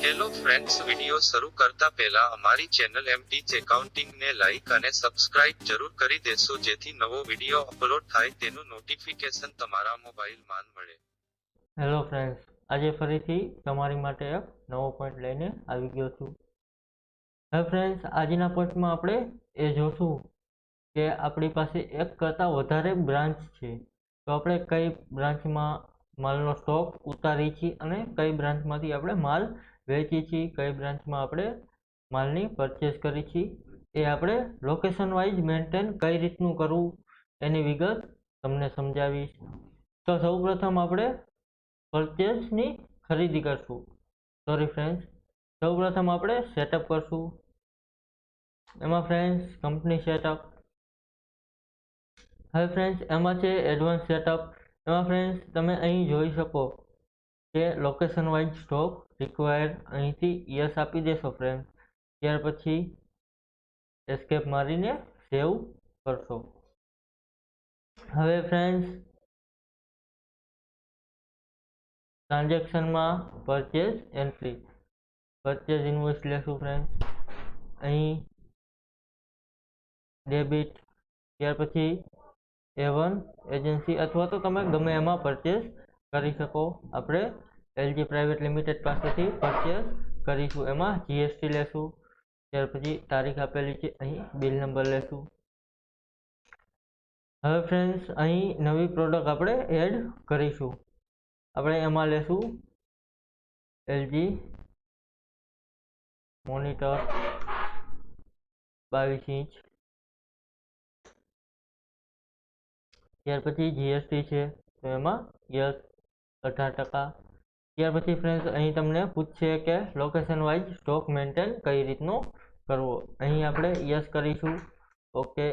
Hello friends, video શરૂ કરતા પહેલા અમારી ચેનલ એમટીચ એકાઉન્ટિંગ ને લાઈક અને સબસ્ક્રાઇબ જરૂર કરી દેશો જેથી નવો વિડિયો અપલોડ થાય તેનું નોટિફિકેશન તમારા મોબાઈલમાં મળે. હેલો ફ્રેન્ડ્સ, આજે ફરીથી તમારી માટે એક નવો પોઈન્ટ લઈને આવી ગયો છું. હવે ફ્રેન્ડ્સ, આજના પોઈન્ટમાં આપણે એ જોશું કે આપણી પાસે એક કરતાં વધારે બ્રાન્ચ છે, તો આપણે કઈ બ્રાન્ચમાં માલનો સ્ટોક ઉતારી છીએ અને કઈ બ્રાન્ચમાંથી આપણે માલ વેચી છીએ, કઈ બ્રાન્ચમાં આપણે માલની પરચેસ કરી છીએ, એ આપણે લોકેશન વાઇઝ મેન્ટેન કઈ રીતનું કરવું એની વિગત તમને સમજાવીશ. તો સૌપ્રથમ આપણે પરચેસની ખરીદી કરશું. સોરી ફ્રેન્ડ્સ, સૌપ્રથમ આપણે સેટઅપ કરશું. એમાં ફ્રેન્ડ્સ કંપની સેટઅપ. હવે ફ્રેન્ડ્સ એમાં છે એડવાન્સ સેટઅપ. એમાં ફ્રેન્ડ્સ તમે અહીં જોઈ શકો કે લોકેશન વાઇઝ સ્ટોક રિક્વાયર, અહીંથી યસ આપી દેશો ફ્રેન્ડ. ત્યાર પછી એસ્કેપ મારીને સેવ કરશો. હવે ફ્રેન્ડ્સ ટ્રાન્ઝેક્શનમાં પરચેસ એન્ટ્રી, પરચેસ ઇન્વોઇસ લેશું ફ્રેન્ડ. અહીં ડેબિટ, ત્યાર પછી A1 એજન્સી અથવા તો તમે ગમે એમાં પરચેસ કરી શકો. આપણે એલજી પ્રાઇવેટ લિમિટેડ પાસેથી પરચેસ કરીશું. એમાં જીએસટી લેશું. ત્યાર પછી તારીખ આપેલી છે, અહીં બિલ નંબર લેશું. હવે ફ્રેન્ડ્સ અહીં નવી પ્રોડક્ટ આપણે એડ કરીશું. આપણે એમાં લેશું એલજી મોનિટર 22 ઇંચ. ત્યાર પછી જીએસટી છે, તો એમાં યસ 18%. ત્યાર પછી ફ્રેન્ડ્સ અહીં તમને પૂછશે કે લોકેશન વાઇઝ સ્ટોક મેન્ટેન કઈ રીતનો કરવો. અહીં આપણે યસ કરીશું. ઓકે,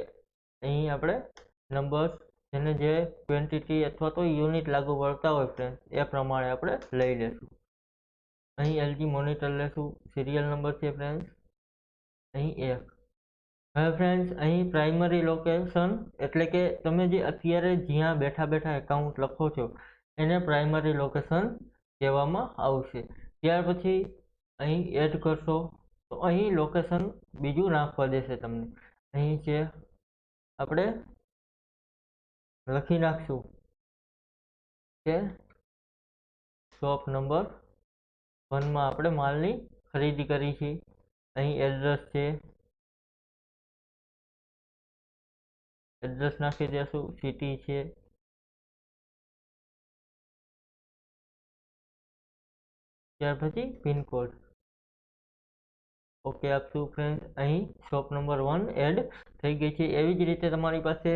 અહીં આપણે નંબર્સ જેને જે ક્વોન્ટિટી અથવા તો યુનિટ લાગુ પડતા હોય ફ્રેન્ડ્સ એ પ્રમાણે આપણે લઈ લેશું. અહીં એલજી મોનિટર લેશું. સિરિયલ નંબર છે ફ્રેન્ડ્સ અહીં 1. હવે ફ્રેન્ડ્સ અહીં પ્રાઇમરી લોકેશન એટલે કે તમે જે અત્યારે જ્યાં બેઠા બેઠા એકાઉન્ટ લખો છો એને પ્રાઇમરી લોકેશન કહેવામાં આવશે. ત્યાર પછી અહીં એડ કરશો તો અહીં લોકેશન બીજું નાખવા દેશે તમને. અહીં છે આપણે લખી નાખશું કે શોપ નંબર 1 માં આપણે માલની ખરીદી કરી છે. અહીં એડ્રેસ છે, એડ્રેસ નાખી દેશું. સિટી છે, ત્યાર પછી પિનકોડ ઓકે આપશું ફ્રેન્ડ. અહીં શોપ નંબર 1 એડ થઈ ગઈ છે. એવી જ રીતે તમારી પાસે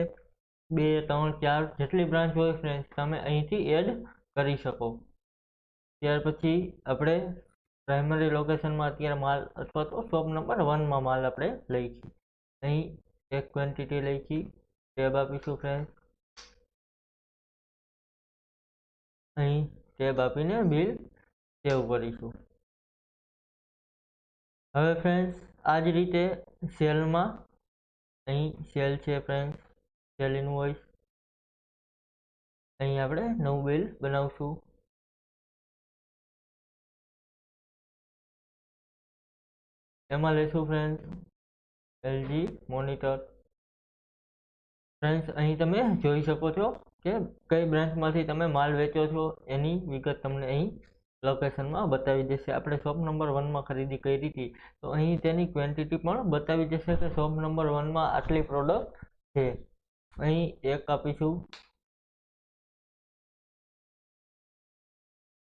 2, 3, 4 જેટલી બ્રાન્ચ હોય ફ્રેન્ડ તમે અહીંથી એડ કરી શકો. ત્યાર પછી આપણે પ્રાઇમરી લોકેશનમાં અત્યારે માલ અથવા તો શોપ નંબર 1 માં માલ આપણે લઈ છીએ. અહીં એક ક્વોન્ટિટી લઈ છીએ, ટેબ આપીશું ફ્રેન્ડ. અહીં ટેબ આપીને બિલ સેવ કરીશું. હવે ફ્રેન્ડ્સ આ જ રીતે સેલમાં અહીં સેલ છે ફ્રેન્ડ્સ, સેલ ઇનવોઇસ. અહીં આપણે નવું બિલ બનાવશું. એમાં લેશું ફ્રેન્ડ્સ એલજી મોનિટર. ફ્રેન્ડ્સ અહીં તમે જોઈ શકો છો કે કઈ બ્રાન્ચમાંથી તમે માલ વેચો છો એની વિગત તમને અહીં લોકેશનમાં બતાવી દેશે. આપણે શોપ નંબર 1 માં ખરીદી કરી હતી તો અહીં તેની ક્વોન્ટિટી પણ બતાવી દેશે કે શોપ નંબર 1 માં આટલી પ્રોડક્ટ છે. અહીં 1 આપીશું.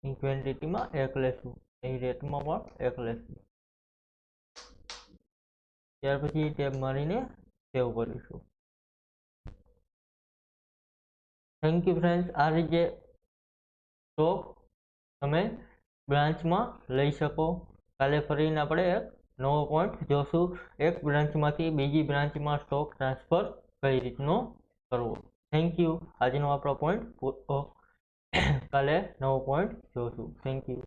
અહીં ક્વોન્ટિટીમાં 1 લેશું. અહીં રેટમાં પણ 1 લેશું. ત્યાર પછી ટેબ મારીને સેવ કરીશું. Thank you friends. આ રીતે સ્ટોક તમે બ્રાન્ચમાં લઈ શકો. કાલે ફરીને આપણે એક નવો પોઈન્ટ જોશું, એક બ્રાન્ચમાંથી બીજી બ્રાન્ચમાં સ્ટોક ટ્રાન્સફર કઈ રીતનો કરવો. Thank you. આજનો આપણો પોઈન્ટ કાલે નવો પોઈન્ટ જોશું. Thank you.